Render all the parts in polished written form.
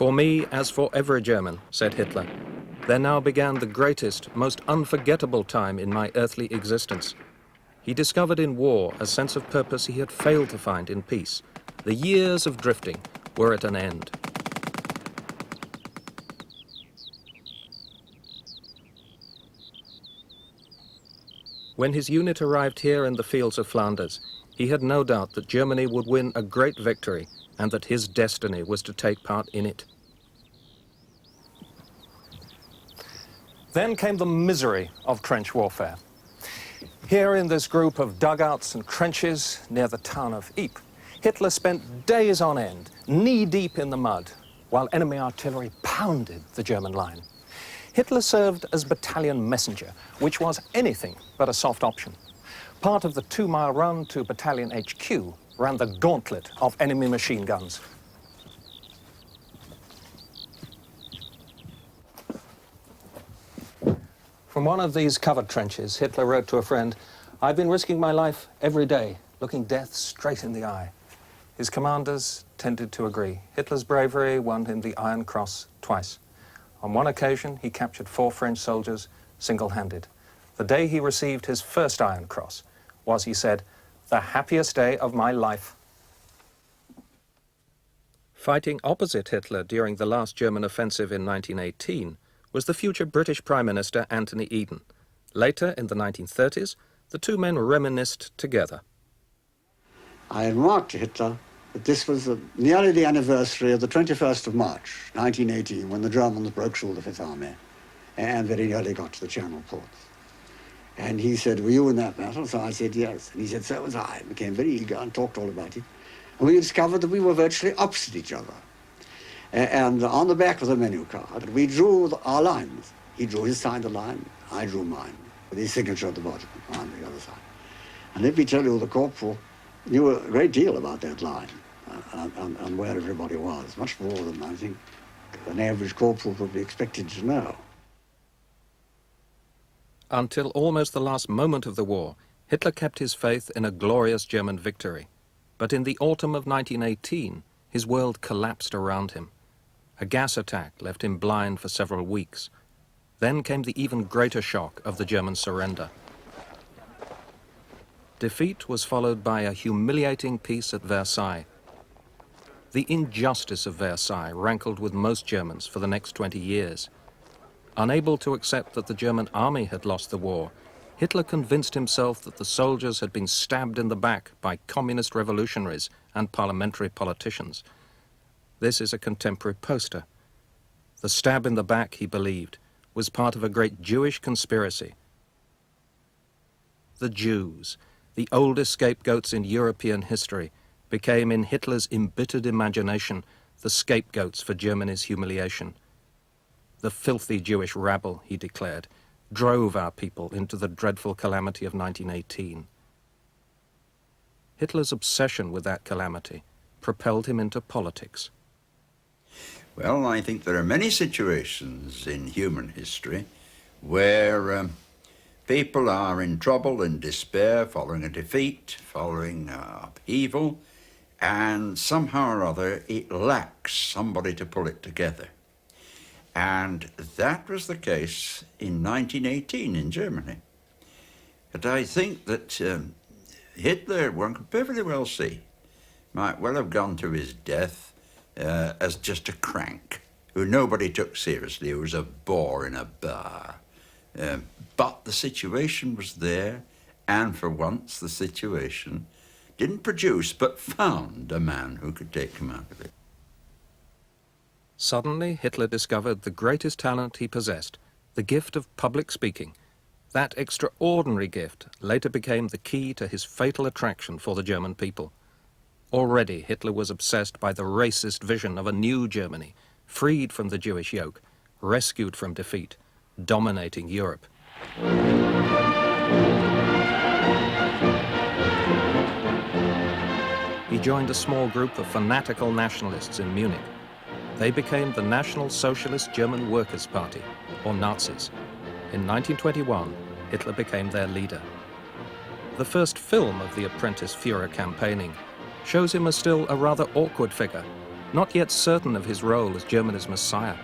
"For me, as for every German," said Hitler, "there now began the greatest, most unforgettable time in my earthly existence." He discovered in war a sense of purpose he had failed to find in peace. The years of drifting were at an end. When his unit arrived here in the fields of Flanders, he had no doubt that Germany would win a great victory and that his destiny was to take part in it. Then came the misery of trench warfare. Here in this group of dugouts and trenches near the town of Ypres, Hitler spent days on end, knee-deep in the mud, while enemy artillery pounded the German line. Hitler served as battalion messenger, which was anything but a soft option. Part of the 2-mile run to battalion HQ ran the gauntlet of enemy machine guns. From one of these covered trenches, Hitler wrote to a friend, "I've been risking my life every day, looking death straight in the eye." His commanders tended to agree. Hitler's bravery won him the Iron Cross twice. On one occasion, he captured 4 French soldiers single-handed. The day he received his first Iron Cross was, he said, "the happiest day of my life." Fighting opposite Hitler during the last German offensive in 1918 was the future British Prime Minister Anthony Eden. Later, in the 1930s, the two men reminisced together. I remarked to Hitler that this was nearly the anniversary of the 21st of March, 1918, when the Germans broke through the Fifth Army and very nearly got to the Channel ports. And he said, "Were you in that battle?" So I said, "Yes." And he said, "So was I." Became very eager and talked all about it. And we discovered that we were virtually opposite each other. And on the back of the menu card, we drew our lines. He drew his side of the line, I drew mine, with his signature at the bottom on the other side. And let me tell you, the corporal knew a great deal about that line and where everybody was, much more than I think an average corporal would be expected to know. Until almost the last moment of the war, Hitler kept his faith in a glorious German victory. But in the autumn of 1918, his world collapsed around him. A gas attack left him blind for several weeks. Then came the even greater shock of the German surrender. Defeat was followed by a humiliating peace at Versailles. The injustice of Versailles rankled with most Germans for the next 20 years. Unable to accept that the German army had lost the war, Hitler convinced himself that the soldiers had been stabbed in the back by communist revolutionaries and parliamentary politicians. This is a contemporary poster. The stab in the back, he believed, was part of a great Jewish conspiracy. The Jews, the oldest scapegoats in European history, became in Hitler's embittered imagination the scapegoats for Germany's humiliation. The filthy Jewish rabble, he declared, drove our people into the dreadful calamity of 1918. Hitler's obsession with that calamity propelled him into politics. Well, I think there are many situations in human history where people are in trouble and despair following a defeat, following upheaval, and somehow or other it lacks somebody to pull it together. And that was the case in 1918 in Germany. But I think that Hitler, one could perfectly well see, might well have gone to his death as just a crank who nobody took seriously, who was a bore in a bar. But the situation was there, and for once the situation didn't produce but found a man who could take command of it. Suddenly, Hitler discovered the greatest talent he possessed, the gift of public speaking. That extraordinary gift later became the key to his fatal attraction for the German people. Already, Hitler was obsessed by the racist vision of a new Germany, freed from the Jewish yoke, rescued from defeat, dominating Europe. He joined a small group of fanatical nationalists in Munich. They became the National Socialist German Workers' Party, or Nazis. In 1921, Hitler became their leader. The first film of the apprentice Führer campaigning shows him as still a rather awkward figure, not yet certain of his role as Germany's Messiah.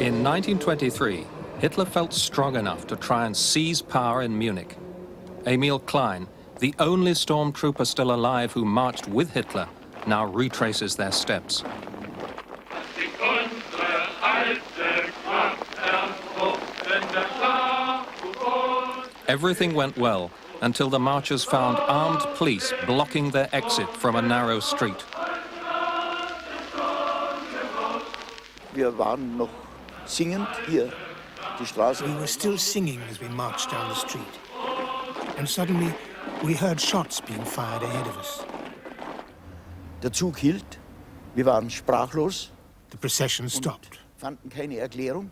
In 1923, Hitler felt strong enough to try and seize power in Munich. Emil Klein, the only stormtrooper still alive who marched with Hitler, now retraces their steps. Everything went well until the marchers found armed police blocking their exit from a narrow street. Wir waren noch singend hier, die Straße. We were still singing as we marched down the street. And suddenly, we heard shots being fired ahead of us. Der Zug hielt, wir waren sprachlos. The procession stopped. Fanden keine Erklärung.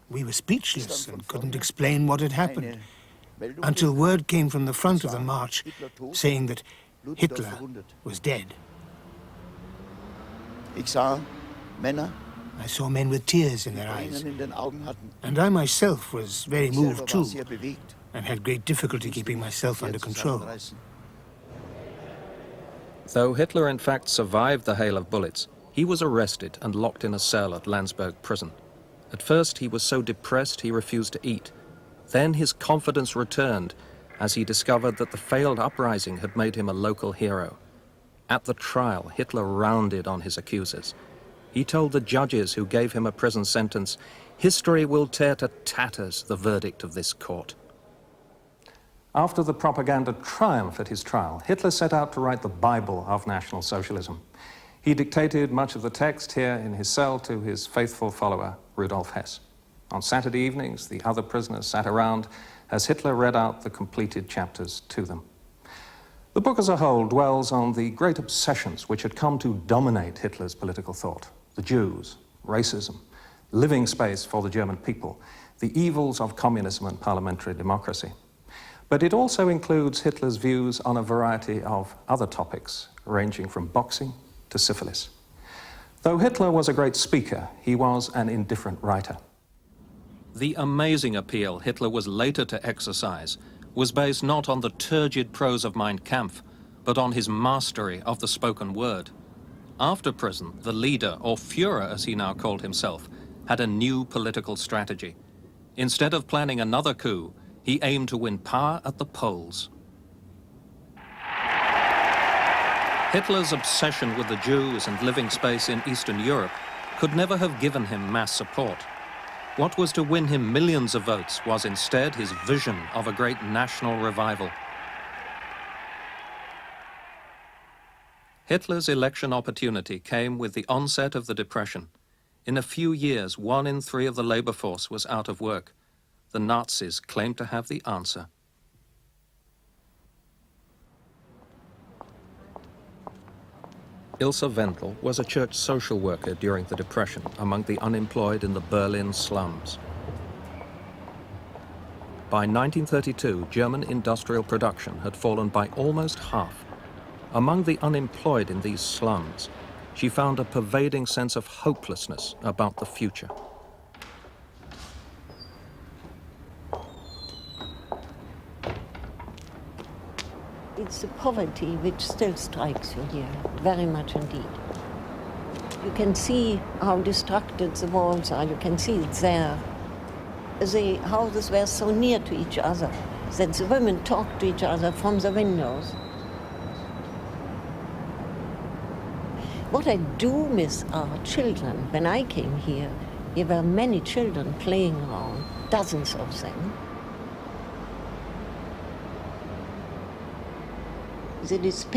We were speechless and couldn't explain what had happened, until word came from the front of the march saying that Hitler was dead. Ich sah Männer, I saw men with tears in their eyes, Tränen in den Augen hatten. and I myself was very Ich moved selber too, war sehr bewegt. and had great difficulty keeping myself under control. Zusammenreißen. Though Hitler in fact survived the hail of bullets, he was arrested and locked in a cell at Landsberg prison. At first he was so depressed he refused to eat. Then his confidence returned as he discovered that the failed uprising had made him a local hero. At the trial, Hitler rounded on his accusers. He told the judges who gave him a prison sentence, "History will tear to tatters the verdict of this court." After the propaganda triumph at his trial, Hitler set out to write the Bible of National Socialism. He dictated much of the text here in his cell to his faithful follower, Rudolf Hess. On Saturday evenings, the other prisoners sat around as Hitler read out the completed chapters to them. The book as a whole dwells on the great obsessions which had come to dominate Hitler's political thought: the Jews, racism, living space for the German people, the evils of communism and parliamentary democracy. But it also includes Hitler's views on a variety of other topics, ranging from boxing to syphilis. Though Hitler was a great speaker, he was an indifferent writer. The amazing appeal Hitler was later to exercise was based not on the turgid prose of Mein Kampf, but on his mastery of the spoken word. After prison, the leader, or Führer as he now called himself, had a new political strategy. Instead of planning another coup, he aimed to win power at the polls. Hitler's obsession with the Jews and living space in Eastern Europe could never have given him mass support. What was to win him millions of votes was instead his vision of a great national revival. Hitler's election opportunity came with the onset of the Depression. In a few years, 1 in 3 of the labor force was out of work. The Nazis claimed to have the answer. Ilse Wendel was a church social worker during the Depression among the unemployed in the Berlin slums. By 1932, German industrial production had fallen by almost half. Among the unemployed in these slums, she found a pervading sense of hopelessness about the future. It's the poverty which still strikes you here, very much indeed. You can see how destructed the walls are, you can see it there. The houses were so near to each other that the women talked to each other from the windows. What I do miss are children. When I came here, there were many children playing around, dozens of them. The despair